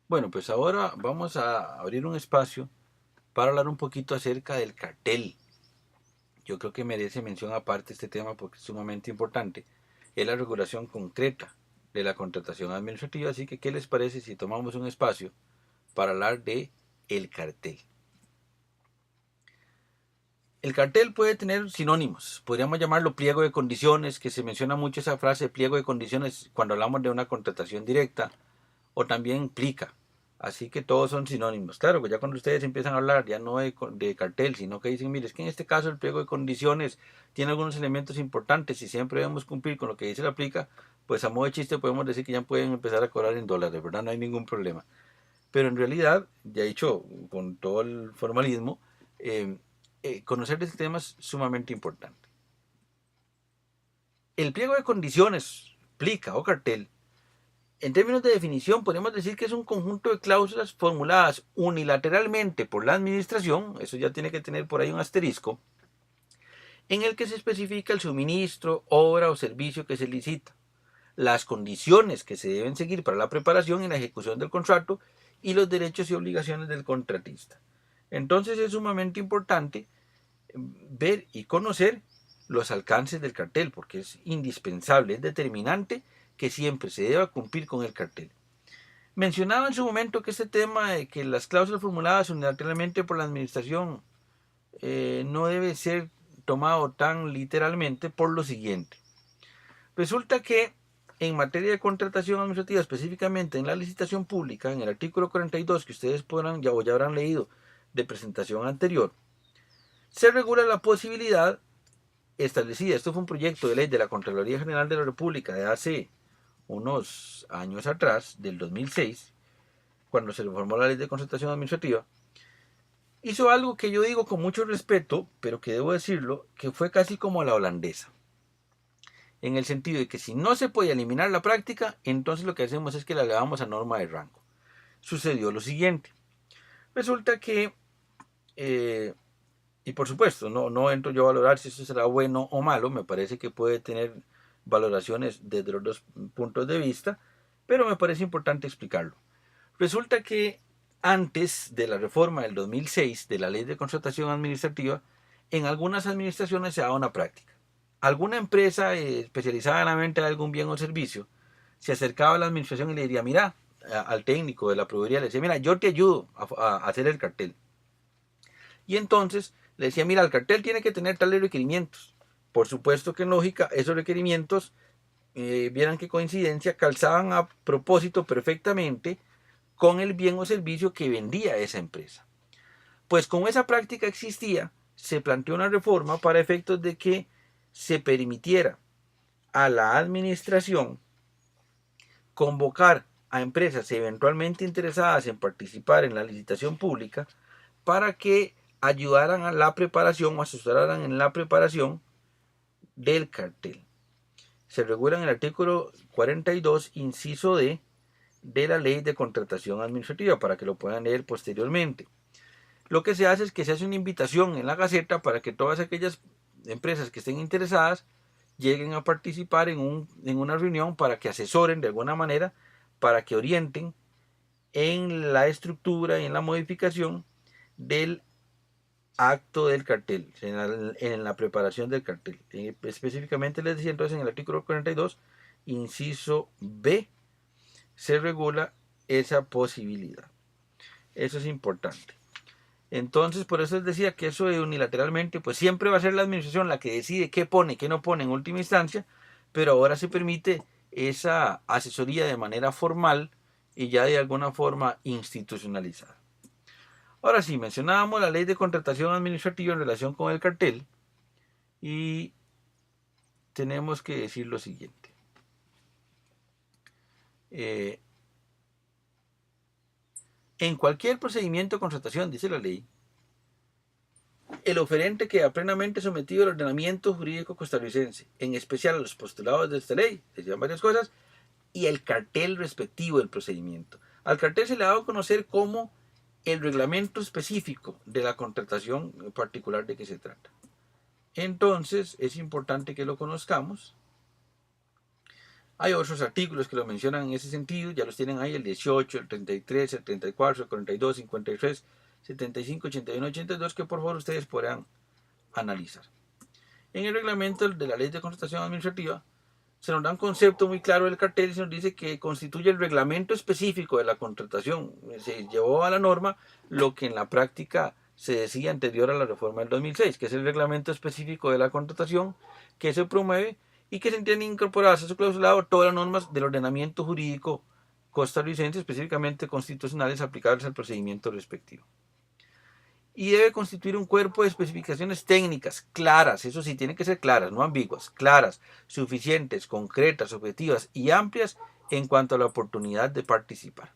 Bueno, pues ahora vamos a abrir un espacio para hablar un poquito acerca del cartel. Yo creo que merece mención aparte este tema porque es sumamente importante. Es la regulación concreta de la contratación administrativa, así que ¿qué les parece si tomamos un espacio para hablar de el cartel? El cartel puede tener sinónimos. Podríamos llamarlo pliego de condiciones, que se menciona mucho esa frase pliego de condiciones cuando hablamos de una contratación directa, o también plica. Así que todos son sinónimos. Claro, que ya cuando ustedes empiezan a hablar ya no de cartel, sino que dicen, mire, es que en este caso el pliego de condiciones tiene algunos elementos importantes y siempre debemos cumplir con lo que dice la plica, pues a modo de chiste podemos decir que ya pueden empezar a cobrar en dólares, ¿verdad? No hay ningún problema. Pero en realidad, ya dicho con todo el formalismo, eh, conocer este tema es sumamente importante. El pliego de condiciones, plica o cartel, en términos de definición, podemos decir que es un conjunto de cláusulas formuladas unilateralmente por la administración, eso ya tiene que tener por ahí un asterisco, en el que se especifica el suministro, obra o servicio que se licita, las condiciones que se deben seguir para la preparación y la ejecución del contrato y los derechos y obligaciones del contratista. Entonces es sumamente importante ver y conocer los alcances del cartel, porque es indispensable, es determinante que siempre se deba cumplir con el cartel. Mencionaba en su momento que este tema de que las cláusulas formuladas unilateralmente por la administración no debe ser tomado tan literalmente por lo siguiente. Resulta que en materia de contratación administrativa, específicamente en la licitación pública, en el artículo 42 que ustedes podrán ya o ya habrán leído de presentación anterior, se regula la posibilidad establecida, esto fue un proyecto de ley de la Contraloría General de la República de hace unos años atrás, del 2006, cuando se reformó la ley de contratación administrativa, hizo algo que yo digo con mucho respeto, pero que debo decirlo, que fue casi como la holandesa. En el sentido de que si no se puede eliminar la práctica, entonces lo que hacemos es que la elevamos a norma de rango. Sucedió lo siguiente. Resulta que, y por supuesto, no entro yo a valorar si eso será bueno o malo, me parece que puede tener valoraciones desde los dos puntos de vista, pero me parece importante explicarlo. Resulta que antes de la reforma del 2006 de la ley de contratación administrativa, en algunas administraciones se daba una práctica. Alguna empresa especializada en la venta de algún bien o servicio se acercaba a la administración y le diría, mira, al técnico de la proveeduría le decía, mira, yo te ayudo a hacer el cartel. Y entonces le decía, mira, el cartel tiene que tener tales requerimientos. Por supuesto que en lógica, esos requerimientos, vieran qué coincidencia, calzaban a propósito perfectamente con el bien o servicio que vendía esa empresa. Pues como esa práctica existía, se planteó una reforma para efectos de que se permitiera a la administración convocar a empresas eventualmente interesadas en participar en la licitación pública para que ayudaran a la preparación o asesoraran en la preparación del cartel. Se regula en el artículo 42, inciso D, de la ley de contratación administrativa, para que lo puedan leer posteriormente. Lo que se hace es que se hace una invitación en la Gaceta para que todas aquellas empresas que estén interesadas lleguen a participar en una reunión para que asesoren de alguna manera, para que orienten en la estructura y en la modificación del acto del cartel, en la preparación del cartel. Específicamente les decía entonces en el artículo 42, inciso B, se regula esa posibilidad. Eso es importante. Entonces, por eso les decía que eso de unilateralmente, pues siempre va a ser la administración la que decide qué pone, qué no pone en última instancia, pero ahora se permite esa asesoría de manera formal y ya de alguna forma institucionalizada. Ahora sí, mencionábamos la ley de contratación administrativa en relación con el cartel y tenemos que decir lo siguiente. Eh, en cualquier procedimiento de contratación, dice la ley, el oferente queda plenamente sometido al ordenamiento jurídico costarricense, en especial a los postulados de esta ley, decían varias cosas, y el cartel respectivo del procedimiento. Al cartel se le ha dado a conocer como el reglamento específico de la contratación particular de que se trata. Entonces es importante que lo conozcamos Hay otros artículos que lo mencionan en ese sentido, ya los tienen ahí, el 18, el 33, el 34, el 42, 53, 75, 81, 82, que por favor ustedes podrán analizar. En el reglamento de la Ley de Contratación Administrativa se nos da un concepto muy claro del cartel y se nos dice que constituye el reglamento específico de la contratación. Se llevó a la norma lo que en la práctica se decía anterior a la reforma del 2006, que es el reglamento específico de la contratación que se promueve y que se entiende incorporarse a su clausulado todas las normas del ordenamiento jurídico costarricense, específicamente constitucionales, aplicables al procedimiento respectivo. Y debe constituir un cuerpo de especificaciones técnicas claras, eso sí, tienen que ser claras, no ambiguas, claras, suficientes, concretas, objetivas y amplias en cuanto a la oportunidad de participar.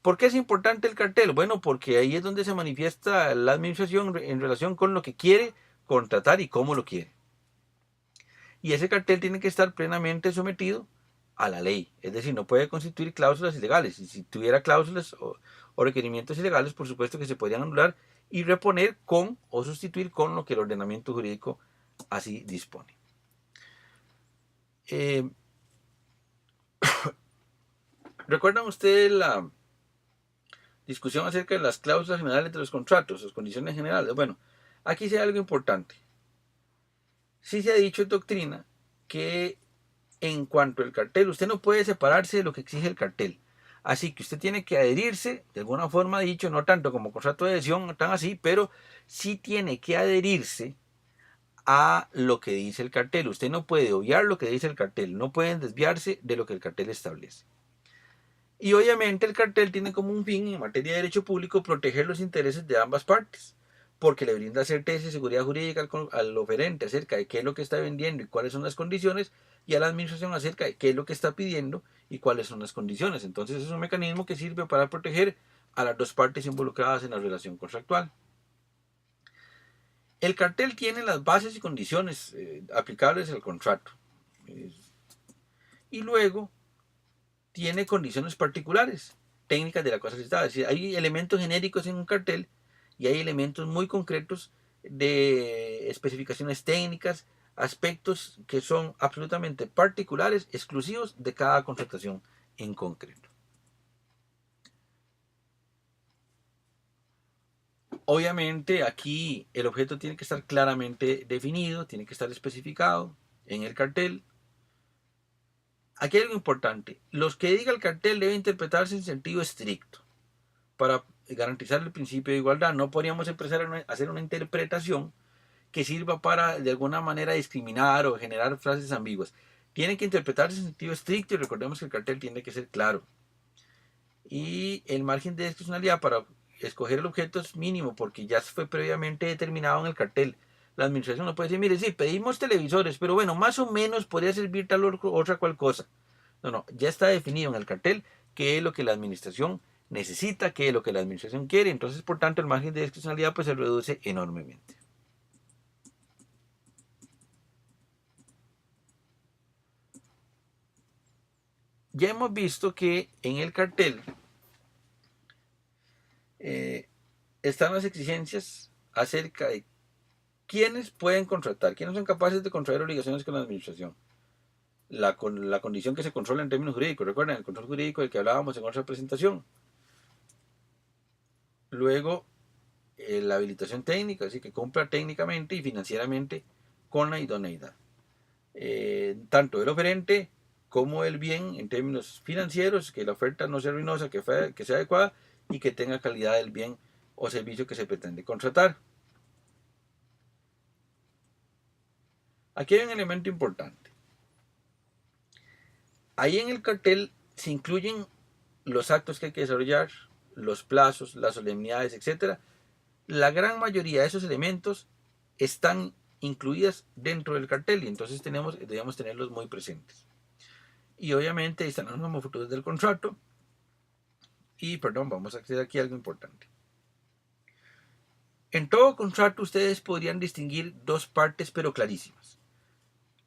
¿Por qué es importante el cartel? Bueno, porque ahí es donde se manifiesta la administración en relación con lo que quiere contratar y cómo lo quiere. Y ese cartel tiene que estar plenamente sometido a la ley, es decir, no puede constituir cláusulas ilegales. Y si tuviera cláusulas o requerimientos ilegales, por supuesto que se podrían anular y reponer con o sustituir con lo que el ordenamiento jurídico así dispone. ¿Recuerdan ustedes la discusión acerca de las cláusulas generales de los contratos, las condiciones generales? Bueno, aquí sí hay algo importante. Sí se ha dicho en doctrina que en cuanto al cartel, usted no puede separarse de lo que exige el cartel. Así que usted tiene que adherirse, de alguna forma dicho, no tanto como contrato de adhesión, no tan así, pero sí tiene que adherirse a lo que dice el cartel. Usted no puede obviar lo que dice el cartel, no pueden desviarse de lo que el cartel establece. Y obviamente el cartel tiene como un fin en materia de derecho público proteger los intereses de ambas partes, porque le brinda certeza y seguridad jurídica al oferente acerca de qué es lo que está vendiendo y cuáles son las condiciones, y a la administración acerca de qué es lo que está pidiendo y cuáles son las condiciones. Entonces es un mecanismo que sirve para proteger a las dos partes involucradas en la relación contractual. El cartel tiene las bases y condiciones aplicables al contrato. Y luego tiene condiciones particulares, técnicas de la cosa licitada. Es decir, hay elementos genéricos en un cartel y hay elementos muy concretos de especificaciones técnicas, aspectos que son absolutamente particulares, exclusivos de cada contratación en concreto. Obviamente aquí el objeto tiene que estar claramente definido, tiene que estar especificado en el cartel. Aquí hay algo importante. Los que diga el cartel debe interpretarse en sentido estricto para garantizar el principio de igualdad. No podríamos empezar a hacer una interpretación que sirva para de alguna manera discriminar o generar frases ambiguas. Tiene que interpretarse en sentido estricto y recordemos que el cartel tiene que ser claro. Y el margen de discrecionalidad para escoger el objeto es mínimo porque ya fue previamente determinado en el cartel. La administración no puede decir, mire, sí, pedimos televisores, pero bueno, más o menos podría servir tal otra cual cosa. No, ya está definido en el cartel qué es lo que la administración necesita, qué es lo que la administración quiere. Entonces, por tanto, el margen de discrecionalidad pues se reduce enormemente. Ya hemos visto que en el cartel están las exigencias acerca de quiénes pueden contratar, quiénes son capaces de contraer obligaciones con la administración. La condición que se controla en términos jurídicos, recuerden, el control jurídico del que hablábamos en otra presentación. Luego, la habilitación técnica, así que cumpla técnicamente y financieramente con la idoneidad. Tanto el oferente como el bien en términos financieros, que la oferta no sea ruinosa, que sea adecuada y que tenga calidad del bien o servicio que se pretende contratar. Aquí hay un elemento importante. Ahí en el cartel se incluyen los actos que hay que desarrollar, los plazos, las solemnidades, etc. La gran mayoría de esos elementos están incluidas dentro del cartel y entonces debemos tenerlos muy presentes. Y obviamente están las normas futuras del contrato. Y perdón, vamos a hacer aquí algo importante. En todo contrato ustedes podrían distinguir dos partes pero clarísimas.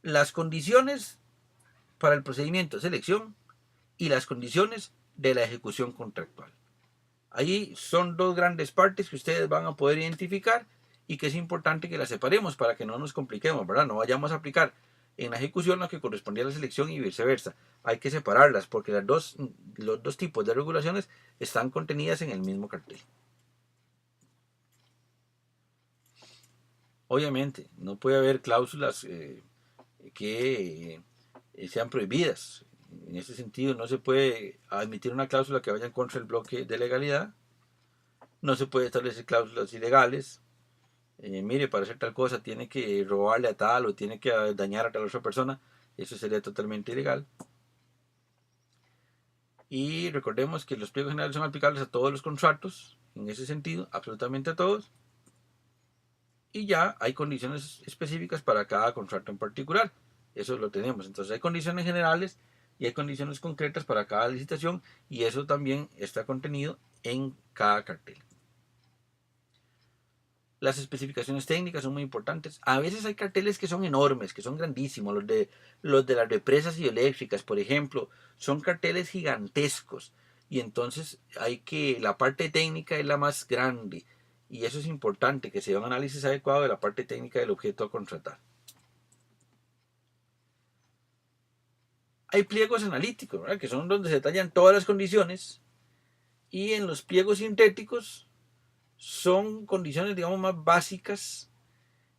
Las condiciones para el procedimiento de selección y las condiciones de la ejecución contractual. Ahí son dos grandes partes que ustedes van a poder identificar y que es importante que las separemos para que no nos compliquemos, ¿verdad? No vayamos a aplicar en la ejecución lo que correspondía a la selección y viceversa. Hay que separarlas porque los dos tipos de regulaciones están contenidas en el mismo cartel. Obviamente, no puede haber cláusulas que sean prohibidas. En ese sentido, no se puede admitir una cláusula que vaya en contra del bloque de legalidad. No se puede establecer cláusulas ilegales. Mire, para hacer tal cosa tiene que robarle a tal o tiene que dañar a tal otra persona. Eso sería totalmente ilegal. Y recordemos que los pliegos generales son aplicables a todos los contratos, en ese sentido, absolutamente a todos. Y ya hay condiciones específicas para cada contrato en particular. Eso lo tenemos. Entonces hay condiciones generales y hay condiciones concretas para cada licitación y eso también está contenido en cada cartel. Las especificaciones técnicas son muy importantes. A veces hay carteles que son enormes, que son grandísimos. Los de las represas hidroeléctricas, por ejemplo, son carteles gigantescos. Y entonces la parte técnica es la más grande. Y eso es importante, que se haga un análisis adecuado de la parte técnica del objeto a contratar. Hay pliegos analíticos, ¿verdad?, que son donde se detallan todas las condiciones. Y en los pliegos sintéticos son condiciones, digamos, más básicas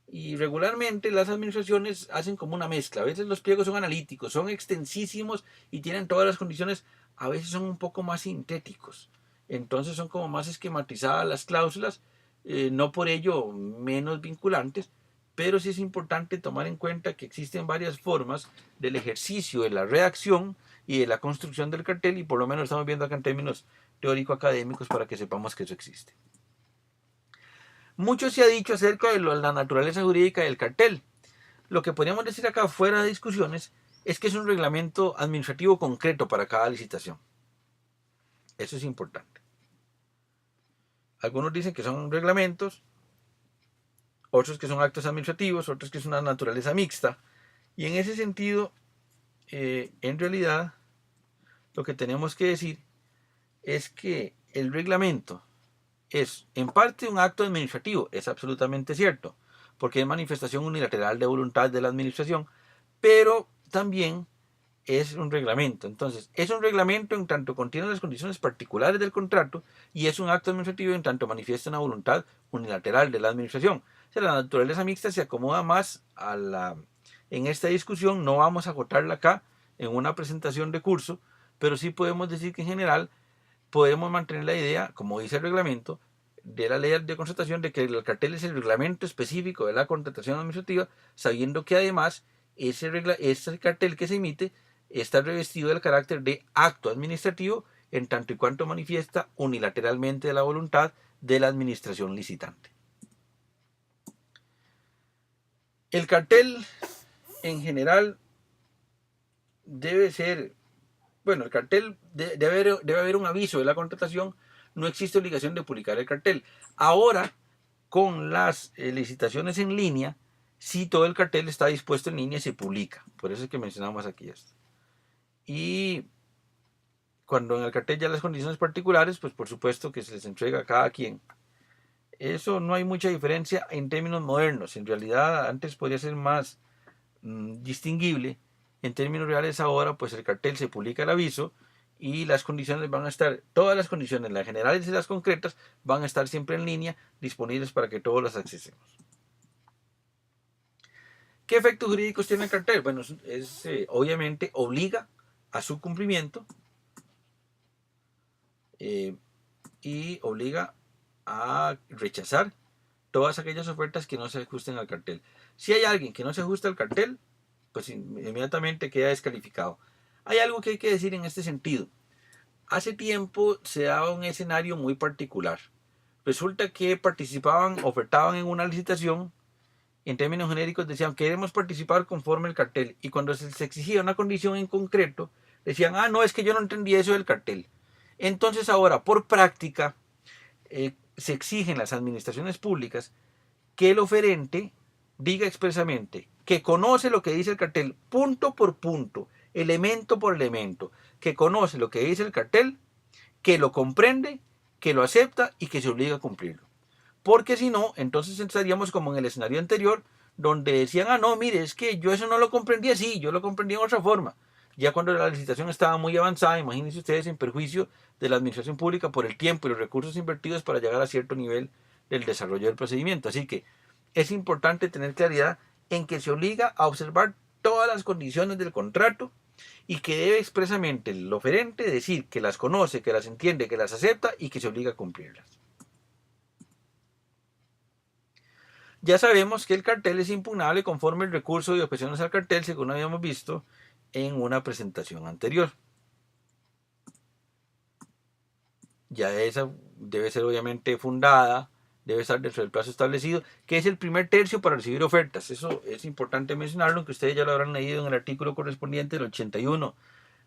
y regularmente las administraciones hacen como una mezcla. A veces los pliegos son analíticos, son extensísimos y tienen todas las condiciones, a veces son un poco más sintéticos. Entonces son como más esquematizadas las cláusulas, no por ello menos vinculantes, pero sí es importante tomar en cuenta que existen varias formas del ejercicio de la redacción y de la construcción del cartel y por lo menos lo estamos viendo acá en términos teórico-académicos para que sepamos que eso existe. Mucho se ha dicho acerca de la naturaleza jurídica del cartel. Lo que podríamos decir acá fuera de discusiones es que es un reglamento administrativo concreto para cada licitación. Eso es importante. Algunos dicen que son reglamentos, otros que son actos administrativos, otros que es una naturaleza mixta. Y en ese sentido, en realidad, lo que tenemos que decir es que el reglamento es en parte un acto administrativo, es absolutamente cierto, porque es manifestación unilateral de voluntad de la administración, pero también es un reglamento. Entonces, es un reglamento en tanto contiene las condiciones particulares del contrato y es un acto administrativo en tanto manifiesta una voluntad unilateral de la administración. O sea, la naturaleza mixta se acomoda más a en esta discusión, no vamos a agotarla acá en una presentación de curso, pero sí podemos decir que en general podemos mantener la idea, como dice el reglamento, de la ley de contratación, de que el cartel es el reglamento específico de la contratación administrativa, sabiendo que además ese cartel que se emite está revestido del carácter de acto administrativo en tanto y cuanto manifiesta unilateralmente la voluntad de la administración licitante. El cartel en general debe ser, bueno, el cartel debe haber un aviso de la contratación, no existe obligación de publicar el cartel. Ahora, con las licitaciones en línea, si todo el cartel está dispuesto en línea, se publica. Por eso es que mencionamos aquí esto. Y cuando en el cartel ya las condiciones particulares, pues por supuesto que se les entrega a cada quien. Eso no hay mucha diferencia en términos modernos. En realidad, antes podría ser más distinguible. En términos reales ahora, pues el cartel se publica el aviso y las condiciones van a estar, todas las condiciones, las generales y las concretas, van a estar siempre en línea, disponibles para que todos las accesemos. ¿Qué efectos jurídicos tiene el cartel? Bueno, obviamente obliga a su cumplimiento y obliga a rechazar todas aquellas ofertas que no se ajusten al cartel. Si hay alguien que no se ajusta al cartel, pues inmediatamente queda descalificado. Hay algo que hay que decir en este sentido. Hace tiempo se daba un escenario muy particular. Resulta que ofertaban en una licitación, en términos genéricos decían, queremos participar conforme el cartel. Y cuando se exigía una condición en concreto, decían, no, es que yo no entendí eso del cartel. Entonces ahora, por práctica, se exige en las administraciones públicas que el oferente diga expresamente que conoce lo que dice el cartel, punto por punto, elemento por elemento, que conoce lo que dice el cartel, que lo comprende, que lo acepta y que se obliga a cumplirlo. Porque si no, entonces estaríamos como en el escenario anterior, donde decían, ah, no, mire, es que yo eso no lo comprendí así, yo lo comprendí en otra forma. Ya cuando la licitación estaba muy avanzada, imagínense ustedes, en perjuicio de la administración pública por el tiempo y los recursos invertidos para llegar a cierto nivel del desarrollo del procedimiento. Así que es importante tener claridad en que se obliga a observar todas las condiciones del contrato y que debe expresamente el oferente decir que las conoce, que las entiende, que las acepta y que se obliga a cumplirlas. Ya sabemos que el cartel es impugnable conforme el recurso de objeciones al cartel, según habíamos visto en una presentación anterior. Ya esa debe ser obviamente fundada, debe estar dentro del plazo establecido, que es el primer tercio para recibir ofertas. Eso es importante mencionarlo, aunque ustedes ya lo habrán leído en el artículo correspondiente del 81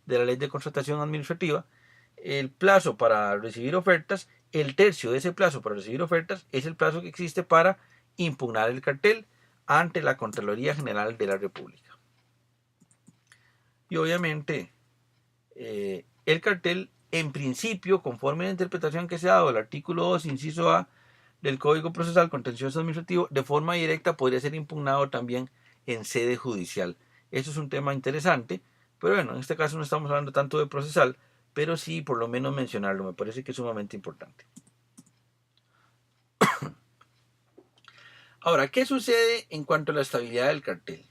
de la Ley de Contratación Administrativa. El plazo para recibir ofertas, el tercio de ese plazo para recibir ofertas, es el plazo que existe para impugnar el cartel ante la Contraloría General de la República. Y obviamente, el cartel, en principio, conforme a la interpretación que se ha dado del artículo 2, inciso A del Código Procesal Contencioso Administrativo, de forma directa podría ser impugnado también en sede judicial. Eso es un tema interesante, pero bueno, en este caso no estamos hablando tanto de procesal, pero sí por lo menos mencionarlo, me parece que es sumamente importante. Ahora, ¿qué sucede en cuanto a la estabilidad del cartel?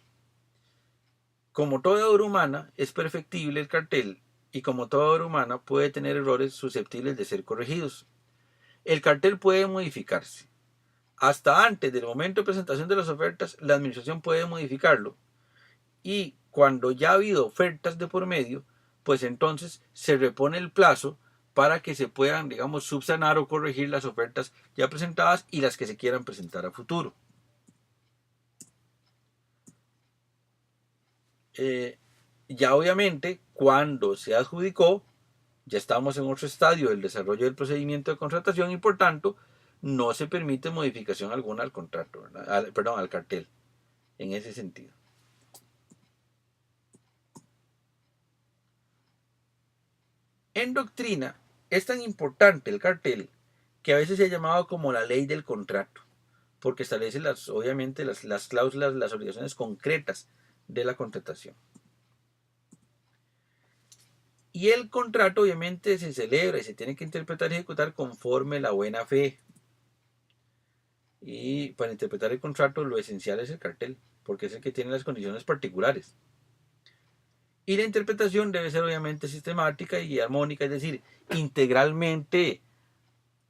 Como toda obra humana, es perfectible el cartel y como toda obra humana puede tener errores susceptibles de ser corregidos. El cartel puede modificarse. Hasta antes del momento de presentación de las ofertas, la administración puede modificarlo. Y cuando ya ha habido ofertas de por medio, pues entonces se repone el plazo para que se puedan, digamos, subsanar o corregir las ofertas ya presentadas y las que se quieran presentar a futuro. Ya obviamente, cuando se adjudicó, ya estamos en otro estadio del desarrollo del procedimiento de contratación y por tanto no se permite modificación alguna al contrato, al cartel, en ese sentido. En doctrina es tan importante el cartel que a veces se ha llamado como la ley del contrato, porque establece obviamente las cláusulas, las obligaciones concretas de la contratación. Y el contrato obviamente se celebra y se tiene que interpretar y ejecutar conforme la buena fe. Y para interpretar el contrato lo esencial es el cartel, porque es el que tiene las condiciones particulares. Y la interpretación debe ser obviamente sistemática y armónica, es decir, integralmente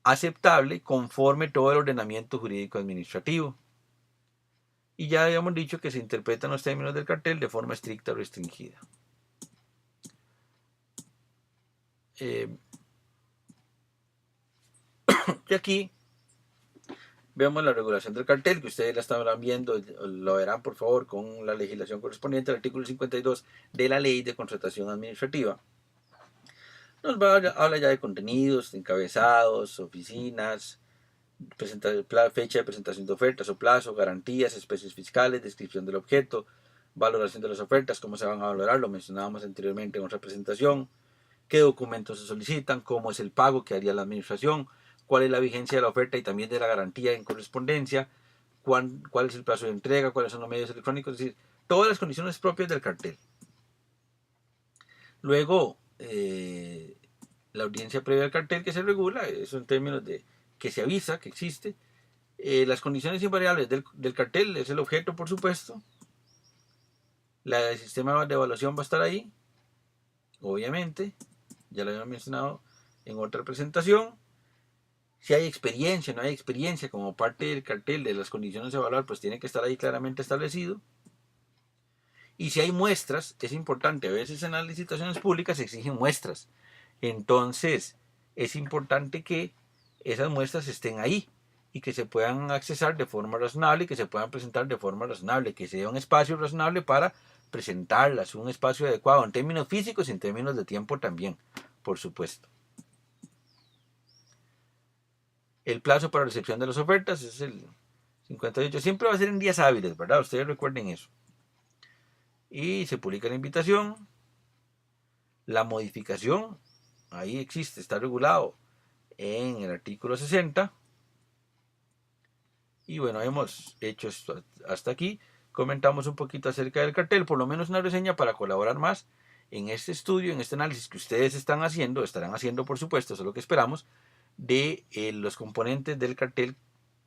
aceptable conforme todo el ordenamiento jurídico administrativo. Y ya habíamos dicho que se interpretan los términos del cartel de forma estricta o restringida. Y aquí vemos la regulación del cartel, que ustedes la estarán viendo, lo verán por favor con la legislación correspondiente al artículo 52 de la Ley de Contratación Administrativa. Nos habla ya de contenidos, de encabezados, oficinas, fecha de presentación de ofertas o plazo, garantías, especies fiscales, descripción del objeto, valoración de las ofertas, cómo se van a valorar, lo mencionábamos anteriormente en otra presentación, qué documentos se solicitan, cómo es el pago que haría la administración, cuál es la vigencia de la oferta y también de la garantía en correspondencia, cuál es el plazo de entrega, cuáles son los medios electrónicos, es decir, todas las condiciones propias del cartel. Luego, la audiencia previa al cartel que se regula, eso en términos de que se avisa que existe. Las condiciones invariables del cartel es el objeto, por supuesto. El sistema de evaluación va a estar ahí, obviamente, ya lo habíamos mencionado en otra presentación. Si hay experiencia, no hay experiencia como parte del cartel de las condiciones de evaluar, pues tiene que estar ahí claramente establecido. Y si hay muestras, es importante, a veces en las licitaciones públicas se exigen muestras. Entonces, es importante que esas muestras estén ahí y que se puedan accesar de forma razonable y que se puedan presentar de forma razonable, que se dé un espacio razonable para presentarlas, un espacio adecuado en términos físicos y en términos de tiempo también, por supuesto. El plazo para recepción de las ofertas es el 58, siempre va a ser en días hábiles, ¿verdad? Ustedes recuerden eso. Y se publica la invitación. La modificación, ahí existe, está regulado en el artículo 60. Y bueno, hemos hecho esto hasta aquí. Comentamos un poquito acerca del cartel, por lo menos una reseña para colaborar más en este estudio, en este análisis que ustedes están haciendo, estarán haciendo por supuesto, eso es lo que esperamos, de los componentes del cartel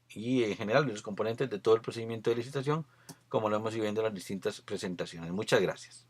y en general de los componentes de todo el procedimiento de licitación, como lo hemos ido viendo en las distintas presentaciones. Muchas gracias.